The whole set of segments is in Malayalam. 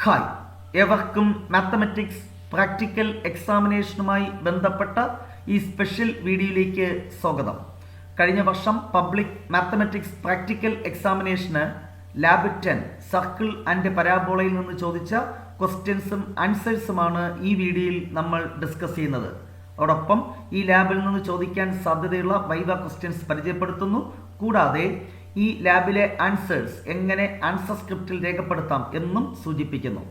ഹായ്, ഏവർക്കും മാത്തമാറ്റിക്സ് പ്രാക്ടിക്കൽ എക്സാമിനേഷനുമായി ബന്ധപ്പെട്ട ഈ സ്പെഷ്യൽ വീഡിയോയിലേക്ക് സ്വാഗതം. കഴിഞ്ഞ വർഷം പബ്ലിക് മാത്തമാറ്റിക്സ് പ്രാക്ടിക്കൽ എക്സാമിനേഷന് ലാബ് 10 സർക്കിൾ ആൻഡ് പരാബോളയിൽ നിന്ന് ചോദിച്ച ക്വസ്റ്റ്യൻസും ആൻസേഴ്സുമാണ് ഈ വീഡിയോയിൽ നമ്മൾ ഡിസ്കസ് ചെയ്യുന്നത്. അതോടൊപ്പം ഈ ലാബിൽ നിന്ന് ചോദിക്കാൻ സാധ്യതയുള്ള വൈവ ക്വസ്റ്റ്യൻസ് പരിചയപ്പെടുത്തുന്നു. കൂടാതെ ഈ ലാബിലെ ആൻസേഴ്സ് എങ്ങനെ ആൻസർ സ്ക്രിപ്റ്റിൽ രേഖപ്പെടുത്താം എന്നും സൂചിപ്പിക്കുന്നു.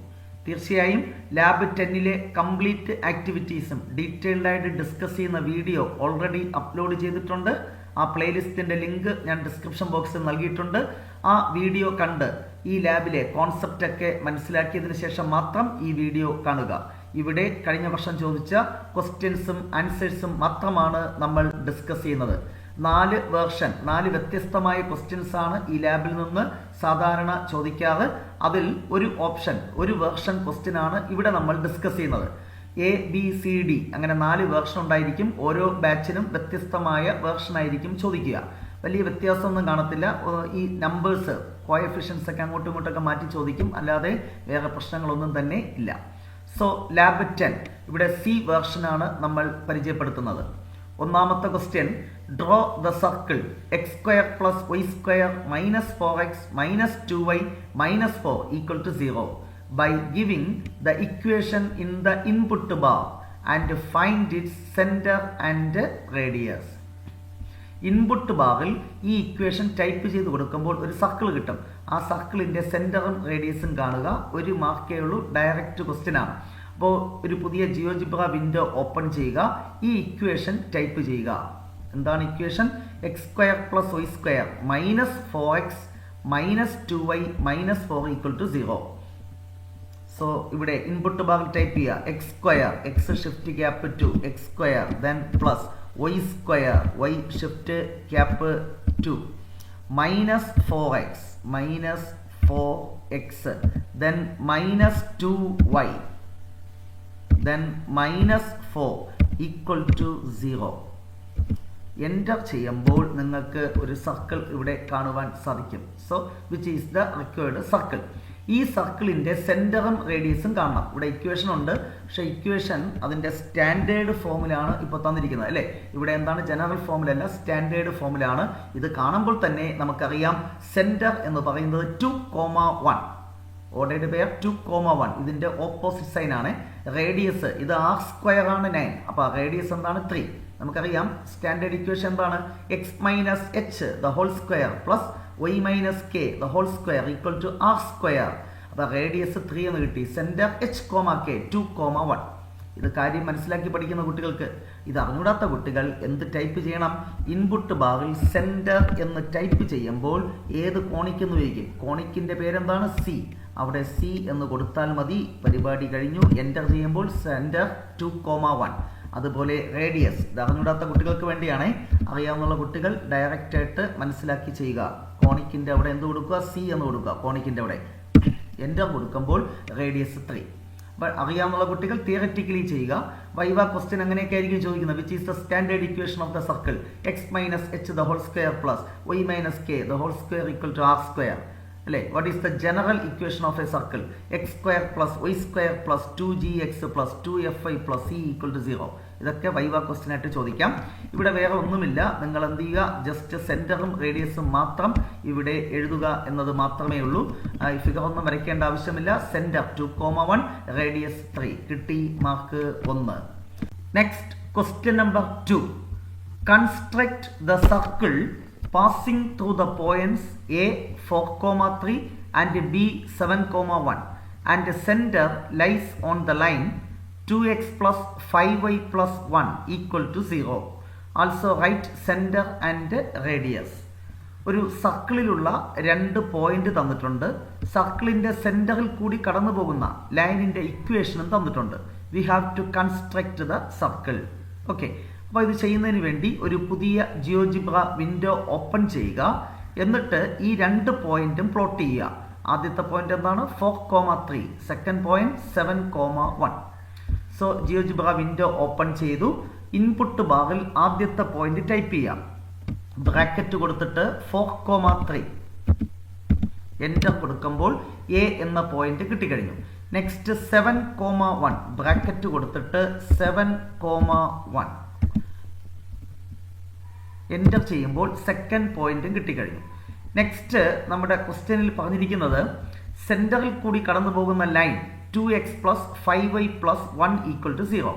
തീർച്ചയായും ലാബ് 10ലെ കംപ്ലീറ്റ് ആക്ടിവിറ്റീസും ഡീറ്റെയിൽഡ് ആയിട്ട് ഡിസ്കസ് ചെയ്യുന്ന വീഡിയോ ഓൾറെഡി അപ്ലോഡ് ചെയ്തിട്ടുണ്ട്. ആ പ്ലേലിസ്റ്റിൻ്റെ ലിങ്ക് ഞാൻ ഡിസ്ക്രിപ്ഷൻ ബോക്സിൽ നൽകിയിട്ടുണ്ട്. ആ വീഡിയോ കണ്ട് ഈ ലാബിലെ കോൺസെപ്റ്റ് ഒക്കെ മനസ്സിലാക്കിയതിന് ശേഷം മാത്രം ഈ വീഡിയോ കാണുക. ഇവിടെ കഴിഞ്ഞ വർഷം ചോദിച്ച ക്വസ്റ്റ്യൻസും ആൻസേഴ്സും മാത്രമാണ് നമ്മൾ ഡിസ്കസ് ചെയ്യുന്നത്. 4 വ്യത്യസ്തമായ ക്വസ്റ്റ്യൻസ് ആണ് ഈ ലാബിൽ നിന്ന് സാധാരണ ചോദിക്കാറ്. അതിൽ ഒരു വേർഷൻ ക്വസ്റ്റ്യൻ ആണ് ഇവിടെ നമ്മൾ ഡിസ്കസ് ചെയ്യുന്നത്. ABCD അങ്ങനെ 4 വേർഷൻ ഉണ്ടായിരിക്കും. ഓരോ ബാച്ചിനും വ്യത്യസ്തമായ വേർഷൻ ആയിരിക്കും ചോദിക്കുക. വലിയ വ്യത്യാസമൊന്നും കാണത്തില്ല. ഈ നമ്പേഴ്സ് കോഎഫിഷ്യൻസ് ഒക്കെ അങ്ങോട്ടും ഇങ്ങോട്ടൊക്കെ മാറ്റി ചോദിക്കും, അല്ലാതെ വേറെ പ്രശ്നങ്ങളൊന്നും തന്നെ ഇല്ല. സോ ലാബ് 10 ഇവിടെ C വേർഷനാണ് നമ്മൾ പരിചയപ്പെടുത്തുന്നത്. ഒന്നാമത്തെ question, draw the circle x² + y² - 4x - 2y - 4 = 0 by giving the equation in the input bar and find its center and radius. Input ബാറിൽ ഈ ഇക്വേഷൻ ടൈപ്പ് ചെയ്ത് കൊടുക്കുമ്പോൾ ഒരു സർക്കിൾ കിട്ടും. ആ സർക്കിളിൻ്റെ സെൻറ്ററും റേഡിയസും കാണുക. ഒരു മാർക്കേ ഉള്ളൂ, ഡയറക്റ്റ് ക്വസ്റ്റ്യൻ ആണ്. അപ്പോൾ ഒരു പുതിയ ജിയോജിബ്ര വിൻഡോ ഓപ്പൺ ചെയ്യുക. ഈ ഇക്വേഷൻ ടൈപ്പ് ചെയ്യുക. എന്താണ് equation? x² + y² - 4x - 2y - 4 = 0. So ഇവിടെ ഇൻപുട്ട് ബാറിൽ ടൈപ്പ് ചെയ്യുക x², x shift cap 2 x², then plus y² y shift cap 2 -4x -4x, then -2y, then -4 = 0. Enter ചെയ്യുമ്പോൾ നിങ്ങൾക്ക് ഒരു സർക്കിൾ ഇവിടെ കാണുവാൻ സാധിക്കും. So which is the required circle. ഈ സർക്കിളിൻ്റെ സെൻറ്ററും റേഡിയസും കാണണം. ഇവിടെ ഇക്വേഷൻ ഉണ്ട്, പക്ഷേ ഇക്വേഷൻ അതിൻ്റെ സ്റ്റാൻഡേർഡ് ഫോമിലാണ് ഇപ്പോൾ തന്നിരിക്കുന്നത്, അല്ലേ? ഇവിടെ എന്താണ് ജനറൽ ഫോമിലല്ല, സ്റ്റാൻഡേർഡ് ഫോമിലാണ്. ഇത് കാണുമ്പോൾ തന്നെ നമുക്കറിയാം സെൻറ്റർ എന്ന് പറയുന്നത് 2,1, ഓർഡേഡ് പെയർ 2,1. ഇതിൻ്റെ ഓപ്പോസിറ്റ് സൈൻ ആണ്. റേഡിയസ് ഇത് r² ആണ് 9. അപ്പോൾ റേഡിയസ് എന്താണ്? 3. നമുക്കറിയാം സ്റ്റാൻഡേർഡ് ഇക്വേഷൻ എന്താണ്? x - h² plus y - k² = r². അപ്പോൾ റേഡിയസ് 3 എന്ന് കിട്ടി. Centre h,k 2,1. ഇത് കാര്യം മനസ്സിലാക്കി പഠിക്കുന്ന കുട്ടികൾക്ക്. ഇത് അറിഞ്ഞൂടാത്ത കുട്ടികൾ എന്ത് ടൈപ്പ് ചെയ്യണം? ഇൻപുട്ട് ബാറിൽ സെൻറ്റർ എന്ന് ടൈപ്പ് ചെയ്യുമ്പോൾ ഏത് കോണിക്കെന്ന് ചോദിക്കും. കോണിക്കിൻ്റെ പേരെന്താണ്? C. അവിടെ C എന്ന് കൊടുത്താൽ മതി. പരിപാടി കഴിഞ്ഞു. എൻ്റർ ചെയ്യുമ്പോൾ സെൻറ്റർ 2,1. അതുപോലെ റേഡിയസ് ഇത് അറിഞ്ഞൂടാത്ത കുട്ടികൾക്ക് വേണ്ടിയാണ്. അറിയാവുന്ന കുട്ടികൾ ഡയറക്റ്റ് ആയിട്ട് മനസ്സിലാക്കി ചെയ്യുക. കോണിക്കിൻ്റെ അവിടെ എന്ത് കൊടുക്കുക? C എന്ന് കൊടുക്കുക. കോണിക്കിൻ്റെ അവിടെ എൻ്റർ കൊടുക്കുമ്പോൾ റേഡിയസ് 3. അപ്പോൾ അറിയാവുന്ന കുട്ടികൾ തിയററ്റിക്കലി ചെയ്യുക. വൈവ ക്വസ്റ്റ്യൻ അങ്ങനെയൊക്കെ ആയിരിക്കും ചോദിക്കുന്നത്. Which is the standard equation of the circle? x - h² plus y - k² = r². അല്ലേ? What is the general equation of A circle? x² + y² plus 2gx plus 2fy plus c = 0. ഇതൊക്കെ വൈവ ക്വസ്റ്റ്യൻ ആയിട്ട് ചോദിക്കാം. ഇവിടെ വേറെ ഒന്നുമില്ല. നിങ്ങൾ എന്ത് ചെയ്യുക? ജസ്റ്റ് സെൻറ്ററും റേഡിയസും മാത്രം ഇവിടെ എഴുതുക എന്നത് മാത്രമേ ഉള്ളൂ. ഫിഗർ ഒന്നും വരയ്ക്കേണ്ട ആവശ്യമില്ല. സെൻറ്റർ 2,1, റേഡിയസ് 3 കിട്ടി. Mark 1. Next question number 2. Construct the circle passing through the points A 4,3 and B 7,1 and the center lies on the line 2x plus 5y plus 1 = 0. Also write center and radius. ഒരു സർക്കിളിലുള്ള 2 പോയിന്റ് തന്നിട്ടുണ്ട്. സർക്കിളിൻ്റെ സെൻറ്ററിൽ കൂടി കടന്നു പോകുന്ന ലൈനിൻ്റെ ഇക്വേഷനും തന്നിട്ടുണ്ട്. We have to construct the circle. Okay. അപ്പോൾ ഇത് ചെയ്യുന്നതിന് വേണ്ടി ഒരു പുതിയ ജിയോജിബ്ര വിൻഡോ ഓപ്പൺ ചെയ്യുക. എന്നിട്ട് ഈ 2 പോയിന്റും പ്ലോട്ട് ചെയ്യുക. ആദ്യത്തെ പോയിന്റ് എന്താണ്? 4,3. Second point 7,1. So GeoGebra window open ചെയ്തു. ഇൻപുട്ട് ബാറിൽ ആദ്യത്തെ പോയിന്റ് ടൈപ്പ് ചെയ്യാം. ബ്രാക്കറ്റ് കൊടുത്തിട്ട് 4,3 എൻ്റർ കൊടുക്കുമ്പോൾ എ എന്ന പോയിന്റ് കിട്ടിക്കഴിഞ്ഞു. നെക്സ്റ്റ് 7,1 ബ്രാക്കറ്റ് കൊടുത്തിട്ട് 7,1 എൻ്റർ ചെയ്യുമ്പോൾ സെക്കൻഡ് പോയിന്റും കിട്ടിക്കഴിഞ്ഞു. നെക്സ്റ്റ് നമ്മുടെ ക്വസ്റ്റ്യനിൽ പറഞ്ഞിരിക്കുന്നത് സെൻറ്ററിൽ കൂടി കടന്നു പോകുന്ന ലൈൻ 2x + 5y + 1 = 0.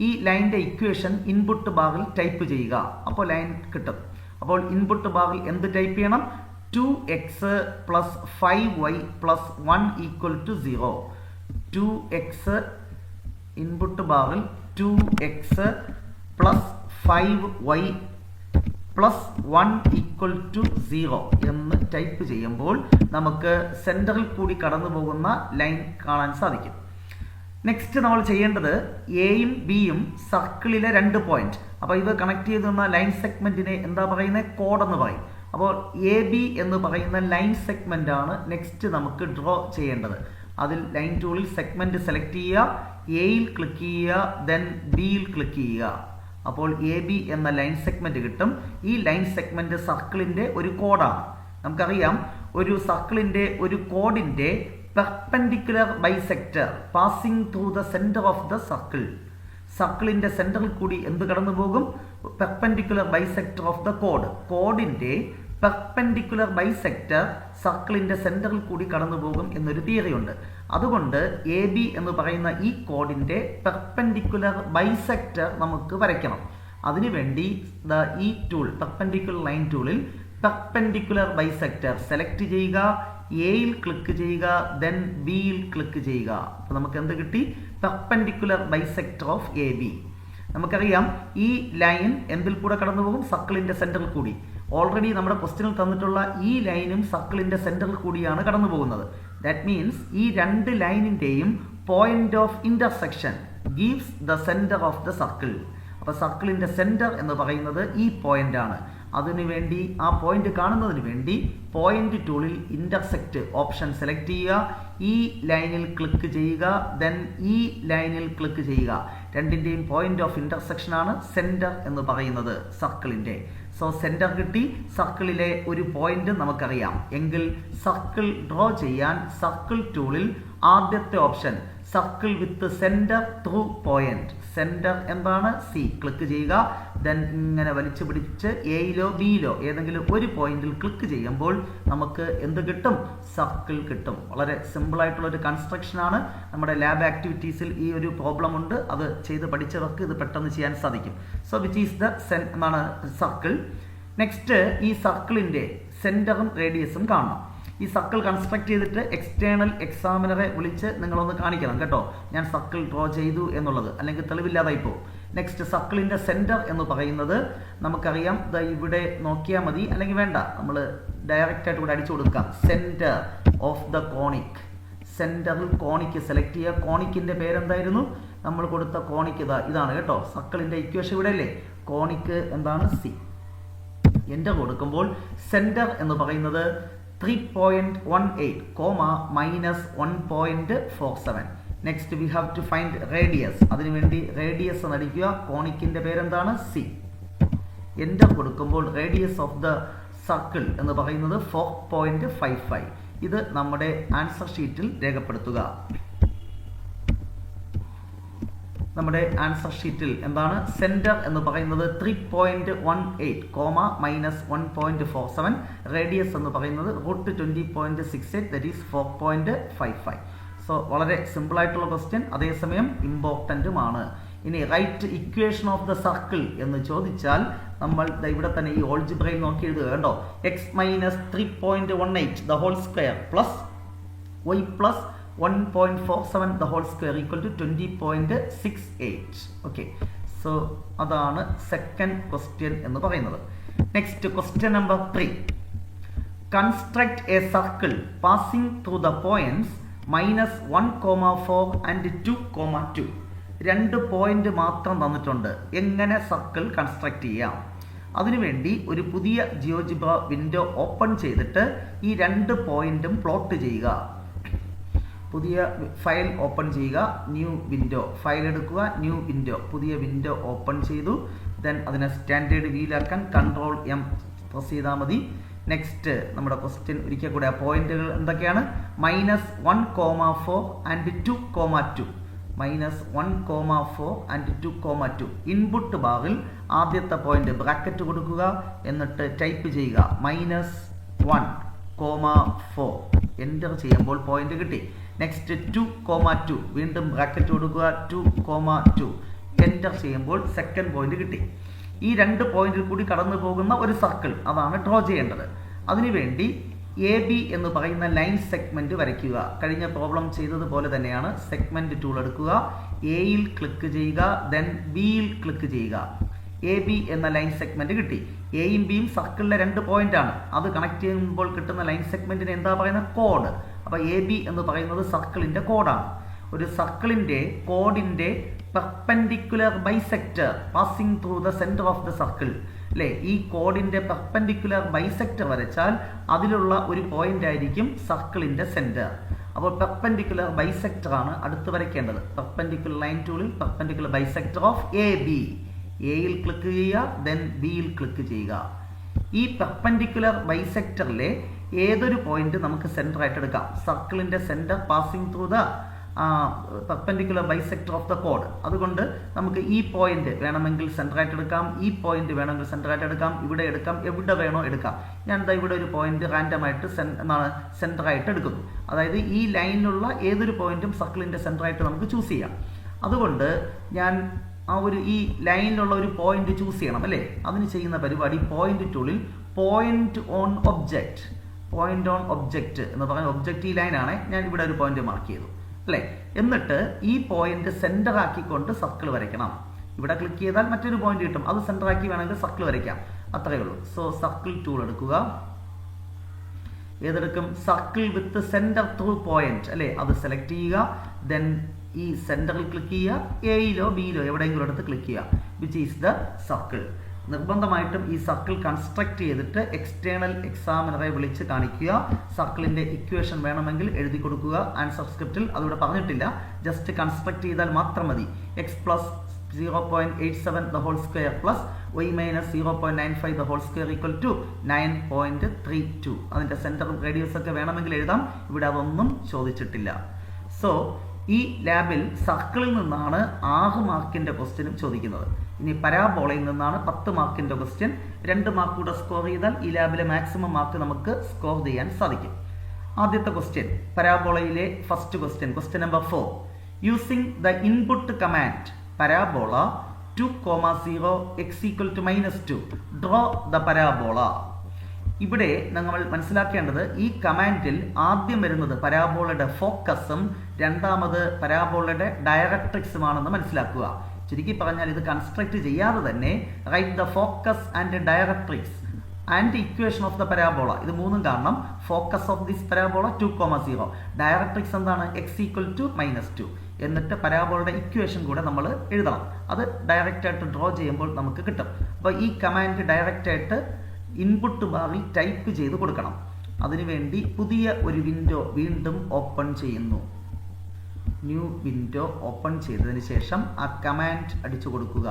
ഈ ലൈനിൻ്റെ ഇക്വേഷൻ ഇൻപുട്ട് ബാറിൽ ടൈപ്പ് ചെയ്യുക. അപ്പോൾ ലൈൻ കിട്ടും. അപ്പോൾ ഇൻപുട്ട് ബാറിൽ എന്ത് ടൈപ്പ് ചെയ്യണം? 2x + 5y + 1 = 0. 2x ഇൻപുട്ട് ബാറിൽ 2x + 5y + 1 = 0 എന്ന് ടൈപ്പ് ചെയ്യുമ്പോൾ നമുക്ക് സെൻറ്ററിൽ കൂടി കടന്നു പോകുന്ന ലൈൻ കാണാൻ സാധിക്കും. നെക്സ്റ്റ് നമ്മൾ ചെയ്യേണ്ടത് എയും ബിയും സർക്കിളിലെ 2 പോയിന്റ്. അപ്പോൾ ഇത് കണക്ട് ചെയ്തുന്ന ലൈൻ സെഗ്മെന്റിനെ എന്താ പറയുന്നത്? കോഡ് എന്ന് പറയും. അപ്പോൾ എ ബി എന്ന് പറയുന്ന ലൈൻ സെഗ്മെന്റ് ആണ് നെക്സ്റ്റ് നമുക്ക് ഡ്രോ ചെയ്യേണ്ടത്. അതിൽ ലൈൻ ടൂളിൽ സെഗ്മെന്റ് സെലക്ട് ചെയ്യുക, എയിൽ ക്ലിക്ക് ചെയ്യുക, ദെൻ ബിയിൽ ക്ലിക്ക് ചെയ്യുക. അപ്പോൾ എ ബി എന്ന ലൈൻ സെഗ്മെന്റ് കിട്ടും. ഈ ലൈൻ സെഗ്മെന്റ് സർക്കിളിന്റെ ഒരു കോഡാണ്. നമുക്കറിയാം, ഒരു സർക്കിളിന്റെ ഒരു കോഡിന്റെ perpendicular bisector passing through the centre of the circle. സർക്കിളിന്റെ സെന്ററിൽ കൂടി എന്ത് കടന്നു പോകും? Perpendicular bisector of the code. കോഡിന്റെ പെർപെൻഡിക്കുലർ ബൈസെക്ടർ സർക്കിളിന്റെ സെന്ററിൽ കൂടി കടന്നു പോകും എന്നൊരു തിയറി ഉണ്ട്. അതുകൊണ്ട് എ ബി എന്ന് പറയുന്ന ഈ കോഡിന്റെ പെർപെൻഡിക്കുലർ ബൈസെക്ടർ നമുക്ക് വരയ്ക്കണം. അതിനുവേണ്ടി ഈ ടൂൾ പെർപെൻഡിക്കുലർ ലൈൻ ടൂളിൽ പെർപെൻഡിക്കുലർ ബൈസെക്ടർ സെലക്ട് ചെയ്യുക, എയിൽ ക്ലിക്ക് ചെയ്യുക, ദെൻ ബിയിൽ ക്ലിക്ക് ചെയ്യുക. അപ്പോൾ നമുക്ക് എന്ത് കിട്ടി? Perpendicular bisector of A B. നമുക്കറിയാം, ഈ ലൈൻ എന്തിൽ കൂടെ കടന്നു പോകും? സർക്കിളിന്റെ സെന്ററിൽ കൂടി. ഓൾറെഡി നമ്മുടെ ക്വസ്റ്റ്യനിൽ തന്നിട്ടുള്ള ഈ ലൈനും സർക്കിളിന്റെ സെന്ററിൽ കൂടിയാണ് കടന്നു പോകുന്നത്. ദാറ്റ് മീൻസ് ഈ 2 ലൈനിന്റെയും point of intersection gives the centre of the circle. അപ്പോൾ സർക്കിളിന്റെ സെന്റർ എന്ന് പറയുന്നത് ഈ പോയിന്റ് ആണ്. അതിനുവേണ്ടി ആ പോയിന്റ് കാണുന്നതിന് വേണ്ടി പോയിന്റ് ടൂളിൽ ഇന്റർസെക്റ്റ് ഓപ്ഷൻ സെലക്ട് ചെയ്യുക, ഈ ലൈനിൽ ക്ലിക്ക് ചെയ്യുക, ദെൻ ഈ ലൈനിൽ ക്ലിക്ക് ചെയ്യുക. രണ്ടിൻ്റെയും പോയിന്റ് ഓഫ് ഇന്റർസെക്ഷൻ ആണ് സെന്റർ എന്ന് പറയുന്നത് സർക്കിളിന്റെ. സോ സെന്റർ കിട്ടി. സർക്കിളിലെ ഒരു പോയിന്റ് നമുക്കറിയാം എങ്കിൽ സർക്കിൾ ഡ്രോ ചെയ്യാൻ സർക്കിൾ ടൂളിൽ ആദ്യത്തെ option circle with centre through point. Centre എന്താണ്? സി. ക്ലിക്ക് ചെയ്യുക. ദെൻ ഇങ്ങനെ വലിച്ചു പിടിച്ച് എയിലോ ബിയിലോ ഏതെങ്കിലും ഒരു പോയിന്റിൽ ക്ലിക്ക് ചെയ്യുമ്പോൾ നമുക്ക് എന്ത് കിട്ടും? സർക്കിൾ കിട്ടും. വളരെ സിമ്പിൾ ആയിട്ടുള്ള ഒരു കൺസ്ട്രക്ഷൻ ആണ്. നമ്മുടെ ലാബ് ആക്ടിവിറ്റീസിൽ ഈ ഒരു പ്രോബ്ലം ഉണ്ട്. അത് ചെയ്ത് പഠിച്ചവർക്ക് ഇത് പെട്ടെന്ന് ചെയ്യാൻ സാധിക്കും. സോ വിച്ച് ഈസ് ദ എന്നാണ് സർക്കിൾ. നെക്സ്റ്റ് ഈ സർക്കിളിന്റെ സെന്ററും റേഡിയസും കാണണം. ഈ സർക്കിൾ കൺസ്ട്രക്ട് ചെയ്തിട്ട് എക്സ്റ്റേണൽ എക്സാമിനറെ വിളിച്ച് നിങ്ങളൊന്ന് കാണിക്കണം കേട്ടോ, ഞാൻ സർക്കിൾ ഡ്രോ ചെയ്തു എന്നുള്ളത്, അല്ലെങ്കിൽ തെളിവില്ലാതായി പോകും. നെക്സ്റ്റ് സർക്കിളിന്റെ സെന്റർ എന്ന് പറയുന്നത് നമുക്കറിയാം, ഇവിടെ നോക്കിയാൽ മതി, അല്ലെങ്കിൽ വേണ്ട, നമ്മൾ ഡയറക്റ്റ് ആയിട്ട് ഇവിടെ അടിച്ചു കൊടുക്കാം. Centre of the conic. സെന്ററിൽ കോണിക്ക് സെലക്ട് ചെയ്യുക. കോണിക്കിന്റെ പേരെന്തായിരുന്നു? നമ്മൾ കൊടുത്ത കോണിക്ക് ഇതാണ് കേട്ടോ. സർക്കിളിന്റെ ഇക്വേഷൻ ഇവിടെ അല്ലേ? കോണിക്ക് എന്താണ്? സി. എൻ്റർ കൊടുക്കുമ്പോൾ സെന്റർ എന്ന് പറയുന്നത് 3.18, -1.47. Next we have to find radius. അതിനുവേണ്ടി റേഡിയസ് എന്നടിക്കുക. കോണിക്കിന്റെ പേരെന്താണ്? സി. എൻ്റർ കൊടുക്കുമ്പോൾ റേഡിയസ് ഓഫ് ദ സർക്കിൾ എന്ന് പറയുന്നത് 4.55. ഇത് നമ്മുടെ ആൻസർ ഷീറ്റിൽ രേഖപ്പെടുത്തുക. നമ്മുടെ ആൻസർ ഷീറ്റിൽ എന്താണ്? സെന്റർ എന്ന് പറയുന്നത് 3.18, -1.47. റേഡിയസ് എന്ന് പറയുന്നത് √20.68, ദറ്റ് ഈസ് 4.55. സോ വളരെ സിമ്പിൾ ആയിട്ടുള്ള ക്വസ്റ്റ്യൻ, അതേസമയം ഇമ്പോർട്ടൻറ്റുമാണ്. ഇനി write equation of the circle എന്ന് ചോദിച്ചാൽ നമ്മൾ ഇവിടെ തന്നെ ഈ ഓൾജിബ്രയിൽ നോക്കി എഴുതുക കേട്ടോ. x - 3.18 the whole square plus y plus 1.47 the whole square equal to 20.68. Okay, so അതാണ് സെക്കൻഡ് ക്വസ്റ്റ്യൻ എന്ന് പറയുന്നത്. Next question number 3. Construct A circle passing through the points -1,4 and 2,2. 2 point മാത്രം തന്നിട്ടുണ്ട്. എങ്ങനെ സർക്കിൾ കൺസ്ട്രക്ട് ചെയ്യാം? അതിനുവേണ്ടി ഒരു പുതിയ ജിയോജിബ്ര വിൻഡോ ഓപ്പൺ ചെയ്തിട്ട് ഈ 2 പോയിന്റും പ്ലോട്ട് ചെയ്യുക. പുതിയ ഫയൽ ഓപ്പൺ ചെയ്യുക, ന്യൂ വിൻഡോ, ഫയൽ എടുക്കുക, ന്യൂ വിൻഡോ, പുതിയ വിൻഡോ ഓപ്പൺ ചെയ്തു. ദെൻ അതിനെ സ്റ്റാൻഡേർഡ് വ്യൂയിലാക്കാൻ Ctrl+M പ്രസ് ചെയ്താൽ മതി. നെക്സ്റ്റ് നമ്മുടെ ക്വസ്റ്റ്യൻ ഒരിക്കൽ കൂടെ ആ പോയിന്റുകൾ എന്തൊക്കെയാണ്? -1,4 ആൻഡ് 2,2. -1,4 ആൻഡ് 2,2. ഇൻപുട്ട് ബാറിൽ ആദ്യത്തെ പോയിന്റ് ബ്രാക്കറ്റ് കൊടുക്കുക, എന്നിട്ട് ടൈപ്പ് ചെയ്യുക -1,4. എൻ്റർ ചെയ്യുമ്പോൾ പോയിന്റ് കിട്ടി. നെക്സ്റ്റ് 2,2, വീണ്ടും ബ്രാക്കറ്റ് കൊടുക്കുക 2,2. എൻ്റർ ചെയ്യുമ്പോൾ സെക്കൻഡ് പോയിന്റ് കിട്ടി. ഈ രണ്ട് പോയിന്റിൽ കൂടി കടന്നു പോകുന്ന ഒരു സർക്കിൾ, അതാണ് ഡ്രോ ചെയ്യേണ്ടത്. അതിനുവേണ്ടി AB എന്ന് പറയുന്ന ലൈൻ സെഗ്മെന്റ് വരയ്ക്കുക. കഴിഞ്ഞ പ്രോബ്ലം ചെയ്തതുപോലെ തന്നെയാണ്. സെഗ്മെന്റ് ടൂൾ എടുക്കുക, എയിൽ ക്ലിക്ക് ചെയ്യുക, ദെൻ ബിയിൽ ക്ലിക്ക് ചെയ്യുക. AB എന്ന ലൈൻ സെഗ്മെന്റ് കിട്ടി. എയും ബിയും സർക്കിളിലെ 2 പോയിന്റാണ്. അത് കണക്ട് ചെയ്യുമ്പോൾ കിട്ടുന്ന ലൈൻ സെഗ്മെന്റിന് എന്താ പറയുന്നത്? കോഡ്. അപ്പോൾ AB എന്ന് പറയുന്നത് സർക്കിളിന്റെ കോഡാണ്. ഒരു സർക്കിളിന്റെ കോഡിന്റെ perpendicular bisector passing through the centre of the circle അല്ലേ? ഈ കോഡിന്റെ പെർപെൻഡിക്കുലർ ബൈസെക്ടർ വരച്ചാൽ അതിലുള്ള ഒരു പോയിന്റ് ആയിരിക്കും സർക്കിളിന്റെ സെന്റർ. അപ്പോൾ പെർപെൻഡിക്കുലർ ബൈസെക്ടർ ആണ് അടുത്ത് വരയ്ക്കേണ്ടത്. പെർപെൻഡിക്കുലർ ലൈൻ ടൂളിൽ പെർപെൻഡിക്കുലർ ബൈസെക്ടർ ഓഫ് AB. എയിൽ ക്ലിക്ക് ചെയ്യുക, ദെൻ ബിയിൽ ക്ലിക്ക് ചെയ്യുക. ഈ പെർപെൻഡിക്കുലർ ബൈസെക്ടറിലെ ഏതൊരു പോയിന്റ് നമുക്ക് സെന്റർ ആയിട്ട് എടുക്കാം. സർക്കിളിന്റെ centre passing through the perpendicular bisector of the code. അതുകൊണ്ട് നമുക്ക് ഈ പോയിന്റ് വേണമെങ്കിൽ സെന്റർ ആയിട്ട് എടുക്കാം, ഈ പോയിന്റ് വേണമെങ്കിൽ സെന്റർ ആയിട്ട് എടുക്കാം, ഇവിടെ എടുക്കാം, എവിടെ വേണോ എടുക്കാം. ഞാൻ ഇവിടെ ഒരു പോയിന്റ് റാൻഡമായിട്ട് സെന്റർ ആയിട്ട് എടുക്കുന്നു. അതായത് ഈ ലൈനിലുള്ള ഏതൊരു പോയിന്റും സർക്കിളിന്റെ സെന്റർ ആയിട്ട് നമുക്ക് ചൂസ് ചെയ്യാം. അതുകൊണ്ട് ഞാൻ ഈ ലൈനിലുള്ള ഒരു പോയിന്റ് ചൂസ് ചെയ്യണം അല്ലേ? അതിന് ചെയ്യുന്ന പരിപാടി പോയിന്റ് ടൂളിൽ പോയിന്റ് ഓൺ ഒബ്ജക്റ്റ് എന്ന് പറഞ്ഞ ഒബ്ജക്റ്റ് ഈ ലൈനാണ്. ഞാൻ ഇവിടെ ഒരു പോയിന്റ് മാർക്ക് ചെയ്തു അല്ലേ? എന്നിട്ട് ഈ പോയിന്റ് സെന്റർ ആക്കിക്കൊണ്ട് സർക്കിൾ വരയ്ക്കണം. ഇവിടെ ക്ലിക്ക് ചെയ്താൽ മറ്റൊരു പോയിന്റ് കിട്ടും, അത് സെന്റർ ആക്കി വേണമെങ്കിൽ സർക്കിൾ വരയ്ക്കാം. അത്രയേ ഉള്ളൂ. സോ സർക്കിൾ ടൂൾ എടുക്കുക. ഏതെടുക്കും? Circle with centre through point അല്ലേ? അത് സെലക്ട് ചെയ്യുക. ദെൻ ഈ സെന്ററിൽ ക്ലിക്ക് ചെയ്യുക, എയിലോ ബിയിലോ എവിടെയെങ്കിലും എടുത്ത് ക്ലിക്ക് ചെയ്യുക, വിച്ച് ഈസ് ദ സർക്കിൾ. നിർബന്ധമായിട്ടും ഈ സർക്കിൾ കൺസ്ട്രക്ട് ചെയ്തിട്ട് എക്സ്റ്റേണൽ എക്സാമിനറെ വിളിച്ച് കാണിക്കുക. സർക്കിളിന്റെ ഇക്വേഷൻ വേണമെങ്കിൽ എഴുതി കൊടുക്കുക. ആൻസർ സ്ക്രിപ്റ്റിൽ അതിവിടെ പറഞ്ഞിട്ടില്ല, ജസ്റ്റ് കൺസ്ട്രക്ട് ചെയ്താൽ മാത്രം മതി. x + 0.87 the whole square plus y - 0.95 the whole square equal to 9.32. അതിന്റെ സെന്ററും റേഡിയസ് ഒക്കെ വേണമെങ്കിൽ എഴുതാം. ഇവിടെ അതൊന്നും ചോദിച്ചിട്ടില്ല. സോ ഈ ലാബിൽ സർക്കിളിൽ നിന്നാണ് 6 മാർക്കിന്റെ ക്വസ്റ്റ്യനും ചോദിക്കുന്നത്. ഇനി പരാബോളയിൽ നിന്നാണ് 10 മാർക്കിന്റെ ക്വസ്റ്റ്യൻ. 2 മാർക്ക് കൂടെ സ്കോർ ചെയ്താൽ ഈ ലാബിലെ മാക്സിമം മാർക്ക് നമുക്ക് സ്കോർ ചെയ്യാൻ സാധിക്കും. ആദ്യത്തെ ക്വസ്റ്റ്യൻ പരാബോളയിലെ first question number 4. Using the input command parabola 2,0 x = -2 draw the parabola. ഇവിടെ നമ്മൾ മനസ്സിലാക്കേണ്ടത് ഈ കമാൻഡിൽ ആദ്യം വരുന്നത് പരാബോളയുടെ ഫോക്കസും രണ്ടാമത് പരാബോളയുടെ ഡയറക്ട്രിക്സുമാണെന്ന് മനസ്സിലാക്കുക. ചുരുക്കി പറഞ്ഞാൽ ഇത് കൺസ്ട്രക്ട് ചെയ്യാതെ തന്നെ write the focus and directrix and equation of the parabola. ഇത് മൂന്നും കാണണം. Focus of this parabola 2,0, directrix എന്താണ്? x = -2. എന്നിട്ട് പരാബോളയുടെ ഇക്വേഷൻ കൂടെ നമ്മൾ എഴുതണം. അത് ഡയറക്റ്റ് ആയിട്ട് ഡ്രോ ചെയ്യുമ്പോൾ നമുക്ക് കിട്ടും. അപ്പോൾ ഈ കമാൻഡ് ഡയറക്റ്റ് ആയിട്ട് ഇൻപുട്ട് ബാറിൽ ടൈപ്പ് ചെയ്ത് കൊടുക്കണം. അതിനുവേണ്ടി പുതിയ ഒരു വിൻഡോ വീണ്ടും ഓപ്പൺ ചെയ്യുന്നു. ന്യൂ വിൻഡോ ഓപ്പൺ ചെയ്തതിന് ശേഷം ആ കമാൻഡ് അടിച്ചു കൊടുക്കുക.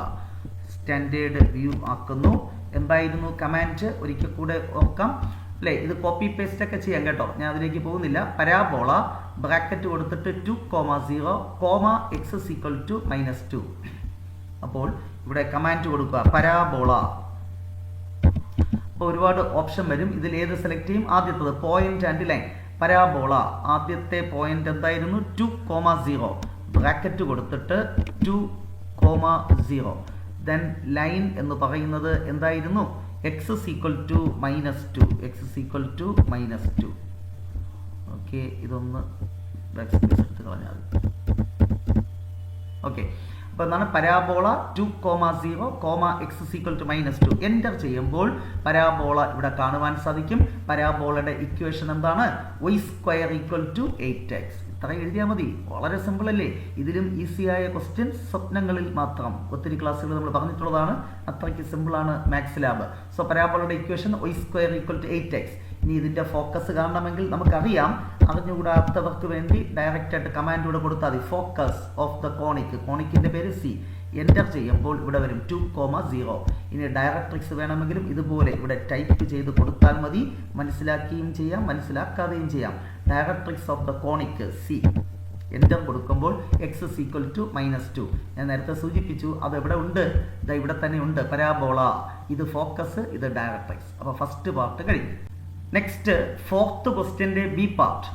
സ്റ്റാൻഡേർഡ് വ്യൂ ആക്കുന്നു. എന്തായിരുന്നു കമാൻഡ്? ഒരിക്കൽ കൂടെ ഓർക്കാം അല്ലേ? ഇത് കോപ്പി പേസ്റ്റ് ഒക്കെ ചെയ്യാം കേട്ടോ, ഞാൻ അതിലേക്ക് പോകുന്നില്ല. പരാബോള ബ്രാക്കറ്റ് കൊടുത്തിട്ട് 2,0, x = -2. അപ്പോൾ ഇവിടെ കമാൻഡ് കൊടുക്കുക പരാബോള. അപ്പോൾ ഒരുപാട് ഓപ്ഷൻ വരും. ഇതിൽ ഏത് സെലക്ട് ചെയ്യും? ആദ്യത്തത് പോയിന്റ് ആൻഡ് ലൈൻ. പരാബോള ആദ്യത്തെ പോയിന്റ് എന്തായിരുന്നു? 2,0, ബ്രാക്കറ്റ് കൊടുത്തിട്ട് 2,0. ദെൻ ലൈൻ എന്ന് പറയുന്നത് എന്തായിരുന്നു? x = -2. ഓക്കെ, ഇതൊന്ന് എടുത്ത് കളഞ്ഞാൽ ഓക്കെ. അപ്പോൾ എന്താണ്? Parabola 2,0, x = -2. എൻ്റർ ചെയ്യുമ്പോൾ പരാബോള ഇവിടെ കാണുവാൻ സാധിക്കും. പരാബോളയുടെ ഇക്വേഷൻ എന്താണ്? y² = 8x. ഇത്ര എഴുതിയാൽ മതി. വളരെ സിമ്പിൾ അല്ലേ? ഇതിലും ഈസിയായ ക്വസ്റ്റ്യൻ സ്വപ്നങ്ങളിൽ മാത്രം. ഒത്തിരി ക്ലാസ്സുകൾ നമ്മൾ പറഞ്ഞിട്ടുള്ളതാണ്. അത്രയ്ക്ക് സിമ്പിളാണ് മാത്സ് ലാബ്. സോ പരാബോളയുടെ ഇക്വേഷൻ y² = 8x. ഇനി ഇതിന്റെ ഫോക്കസ് കാണണമെങ്കിൽ നമുക്കറിയാം. അറിഞ്ഞുകൂടാത്തവർക്ക് വേണ്ടി ഡയറക്റ്റ് ആയിട്ട് കമാൻഡ് കൂടെ കൊടുത്താൽ മതി. Focus of the conic. കോണിക്കിന്റെ പേര് C. എൻ്റർ ചെയ്യുമ്പോൾ ഇവിടെ വരും 2,0. ഇനി ഡയറക്ട്രിക്സ് വേണമെങ്കിലും ഇതുപോലെ ഇവിടെ ടൈപ്പ് ചെയ്ത് കൊടുത്താൽ മതി. മനസ്സിലാക്കുകയും ചെയ്യാം, മനസ്സിലാക്കാതെയും ചെയ്യാം. Directrix of the conic C enter കൊടുക്കുമ്പോൾ x = -2. ഞാൻ നേരത്തെ സൂചിപ്പിച്ചു അത് എവിടെ ഉണ്ട്, ഇതാ ഇവിടെ തന്നെ ഉണ്ട്. പരാബോള, ഇത് ഫോക്കസ്, ഇത് ഡയറക്ട്രിക്സ്. അപ്പോൾ ഫസ്റ്റ് പാർട്ട് കഴിഞ്ഞു. നെക്സ്റ്റ് ഫോർത്ത് ക്വസ്റ്റ്യൻ്റെ B part.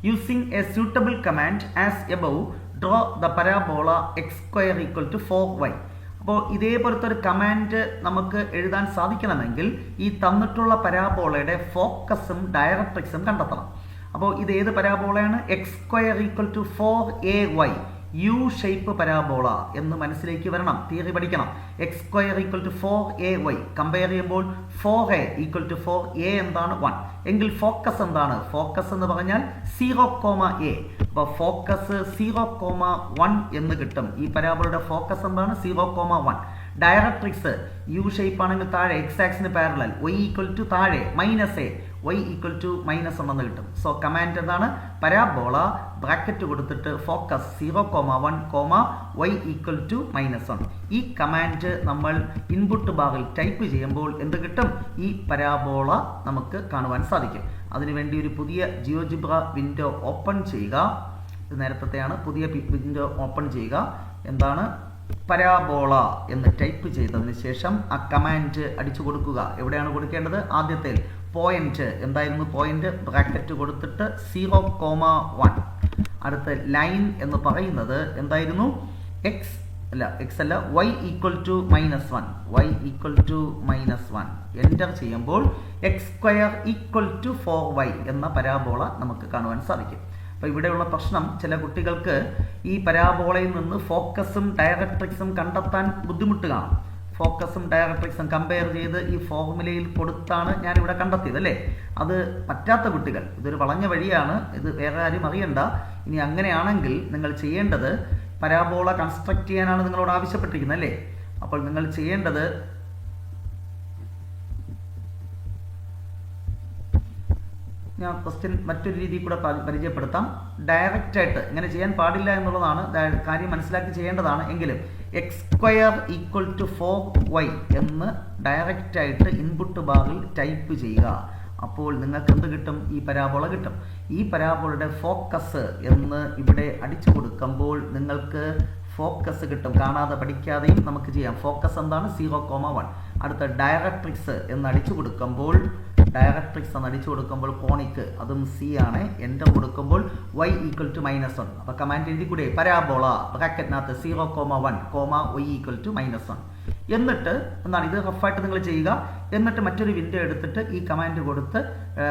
Using a suitable command as above draw the parabola x² = 4y. അപ്പോൾ ഇതേപോലത്തെ ഒരു കമാൻഡ് നമുക്ക് എഴുതാൻ സാധിക്കണമെങ്കിൽ ഈ തന്നിട്ടുള്ള പരാബോളയുടെ ഫോക്കസും ഡയറക്ട്രിക്സും കണ്ടെത്തണം. അപ്പോൾ ഇത് ഏത് പരാബോളയാണ്? x² = 4ay, U shape parabola എന്ന് മനസ്സിലേക്ക് വരണം. തിയറി പഠിക്കണം. x² = 4ay കമ്പയർ ചെയ്യുമ്പോൾ 4a = 4a എന്താണ്? 1. എങ്കിൽ ഫോക്കസ് എന്താണ്? ഫോക്കസ് എന്ന് പറഞ്ഞാൽ 0,a. അപ്പോൾ ഫോക്കസ് 0,1 എന്ന് കിട്ടും. ഈ പരാബോളയുടെ ഫോക്കസ് എന്താണ്? 0,1. ഡയറക്ട്രിക്സ് യു ഷേപ്പ് ആണെങ്കിൽ താഴെ x ആക്സിന് പാരലൽ, y = താഴെ -a, y = -1 എന്ന് കിട്ടും. സോ കമാൻഡ് എന്താണ്? പരാബോള ബ്രാക്കറ്റ് കൊടുത്തിട്ട് ഫോക്കസ് 0,1, y = -1. ഈ കമാൻഡ് നമ്മൾ ഇൻപുട്ട് ബാറിൽ ടൈപ്പ് ചെയ്യുമ്പോൾ എന്ത് കിട്ടും? ഈ പരാബോള നമുക്ക് കാണുവാൻ സാധിക്കും. അതിനുവേണ്ടി ഒരു പുതിയ ജിയോജിബ്ര വിൻഡോ ഓപ്പൺ ചെയ്യുക. ഇത് നേരത്തെയാണ്. പുതിയ വിൻഡോ ഓപ്പൺ ചെയ്യുക. എന്താണ്? പരാബോള എന്ന് ടൈപ്പ് ചെയ്തതിന് ശേഷം ആ കമാൻഡ് അടിച്ചു കൊടുക്കുക. എവിടെയാണ് കൊടുക്കേണ്ടത്? ആദ്യത്തെ പോയിന്റ് എന്തായിരുന്നു? പോയിന്റ് ബ്രാക്കറ്റ് കൊടുത്തിട്ട് 0,1. അടുത്ത ലൈൻ എന്ന് പറയുന്നത് എന്തായിരുന്നു? x അല്ല, y = -1, y = -1. എൻ്റർ ചെയ്യുമ്പോൾ x² = 4y എന്ന പരാബോള നമുക്ക് കാണുവാൻ സാധിക്കും. അപ്പോൾ ഇവിടെയുള്ള പ്രശ്നം, ചില കുട്ടികൾക്ക് ഈ പരാബോളയിൽ നിന്ന് ഫോക്കസും ഡയറക്ട്രിക്സും കണ്ടെത്താൻ ബുദ്ധിമുട്ട് കാണും. ഫോക്കസും ഡയറക്ട്രിക്സും കമ്പയർ ചെയ്ത് ഈ ഫോർമുലയിൽ കൊടുത്താണ് ഞാനിവിടെ കണ്ടെത്തിയത് അല്ലേ? അത് പറ്റാത്ത കുട്ടികൾ, ഇതൊരു വളഞ്ഞ വഴിയാണ്, ഇത് വേറെ ആരും അറിയണ്ട. ഇനി അങ്ങനെയാണെങ്കിൽ നിങ്ങൾ ചെയ്യേണ്ടത്, പരാബോള കൺസ്ട്രക്ട് ചെയ്യാനാണ് നിങ്ങളോട് ആവശ്യപ്പെട്ടിരിക്കുന്നത് അല്ലേ? അപ്പോൾ നിങ്ങൾ ചെയ്യേണ്ടത്, ഞാൻ ക്വസ്റ്റ്യൻ മറ്റൊരു രീതിയിൽ കൂടെ പരിചയപ്പെടുത്താം. ഡയറക്റ്റായിട്ട് ഇങ്ങനെ ചെയ്യാൻ പാടില്ല എന്നുള്ളതാണ്, കാര്യം മനസ്സിലാക്കി ചെയ്യേണ്ടതാണ്. എങ്കിലും x² = 4y എന്ന് ഡയറക്റ്റായിട്ട് ഇൻപുട്ട് ബാറിൽ ടൈപ്പ് ചെയ്യുക. അപ്പോൾ നിങ്ങൾക്ക് എന്ത് കിട്ടും? ഈ പരാബോള കിട്ടും. ഈ പരാബോളയുടെ ഫോക്കസ് എന്ന് ഇവിടെ അടിച്ചു കൊടുക്കുമ്പോൾ നിങ്ങൾക്ക് ഫോക്കസ് കിട്ടും. കാണാതെ പഠിക്കാതെയും നമുക്ക് ചെയ്യാം. ഫോക്കസ് എന്താണ്? 0,1. അടുത്ത ഡയറക്ട്രിക്സ് എന്ന് അടിച്ചു കൊടുക്കുമ്പോൾ, കോണിക്ക്, അതും സി ആണ്. എൻ്റർ കൊടുക്കുമ്പോൾ y = -1. അപ്പോൾ കമാൻഡ് എഴുതി കൂടെ? പരാബോള ബ്രാക്കറ്റിനകത്ത് 0,1, y = -1. എന്നിട്ട് എന്താണ് ഇത് റഫായിട്ട് നിങ്ങൾ ചെയ്യുക. എന്നിട്ട് മറ്റൊരു വിൻഡോ എടുത്തിട്ട് ഈ കമാൻഡ് കൊടുത്ത്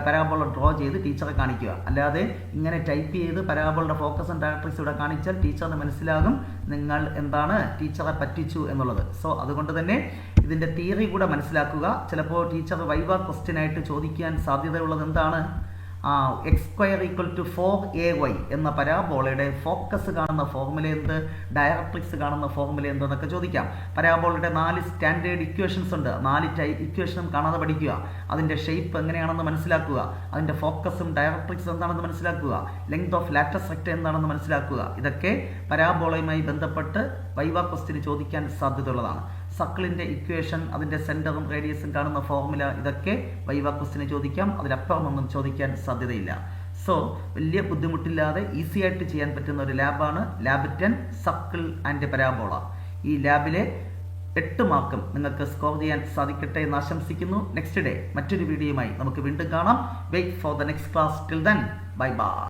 പരാബോള ഡ്രോ ചെയ്ത് ടീച്ചറെ കാണിക്കുക. അല്ലാതെ ഇങ്ങനെ ടൈപ്പ് ചെയ്ത് പരാബോളയുടെ ഫോക്കസും ഡയറക്ട്രിക്സും ഇവിടെ കാണിച്ചാൽ ടീച്ചറിന് മനസ്സിലാകും നിങ്ങൾ എന്താണ് ടീച്ചറെ പറ്റിച്ചു എന്നുള്ളത്. സോ അതുകൊണ്ട് തന്നെ ഇതിൻ്റെ തിയറി കൂടെ മനസ്സിലാക്കുക. ചിലപ്പോൾ ടീച്ചർ വൈവ ക്വസ്റ്റ്യൻ ആയിട്ട് ചോദിക്കാൻ സാധ്യതയുള്ളത് എന്താണ്? x² = 4ay എന്ന പരാബോളയുടെ ഫോക്കസ് കാണുന്ന ഫോർമുല എന്ത്, ഡയറക്ട്രിക്സ് കാണുന്ന ഫോർമുല എന്ത് എന്നൊക്കെ ചോദിക്കാം. പരാബോളയുടെ 4 സ്റ്റാൻഡേർഡ് ഇക്വേഷൻസ് ഉണ്ട്. 4 ഇക്വേഷനും കാണാതെ പഠിക്കുക. അതിൻ്റെ ഷേപ്പ് എങ്ങനെയാണെന്ന് മനസ്സിലാക്കുക. അതിൻ്റെ ഫോക്കസും ഡയറക്ട്രിക്സ് എന്താണെന്ന് മനസ്സിലാക്കുക. ലെങ്ത് ഓഫ് ലാറ്റസ് റെക്റ്റ് എന്താണെന്ന് മനസ്സിലാക്കുക. ഇതൊക്കെ പരാബോളയുമായി ബന്ധപ്പെട്ട് വൈവ ക്വസ്റ്റ്യന് ചോദിക്കാൻ സാധ്യതയുള്ളതാണ്. സർക്കിളിൻ്റെ ഇക്വേഷൻ, അതിൻ്റെ സെൻറ്ററും റേഡിയസും കാണുന്ന ഫോർമുല, ഇതൊക്കെ വൈവ ക്വസ്റ്റ്യന് ചോദിക്കാം. അതിലപ്പുറമൊന്നും ചോദിക്കാൻ സാധ്യതയില്ല. സോ വലിയ ബുദ്ധിമുട്ടില്ലാതെ ഈസി ആയിട്ട് ചെയ്യാൻ പറ്റുന്ന ഒരു ലാബാണ് ലാബ് 10 സർക്കിൾ ആൻഡ് പരാബോള. ഈ ലാബിലെ 8 മാർക്കും നിങ്ങൾക്ക് സ്കോർ ചെയ്യാൻ സാധിക്കട്ടെ എന്ന് ആശംസിക്കുന്നു. നെക്സ്റ്റ് ഡേ മറ്റൊരു വീഡിയോയുമായി നമുക്ക് വീണ്ടും കാണാം. Wait for the next class. Till then, bye by.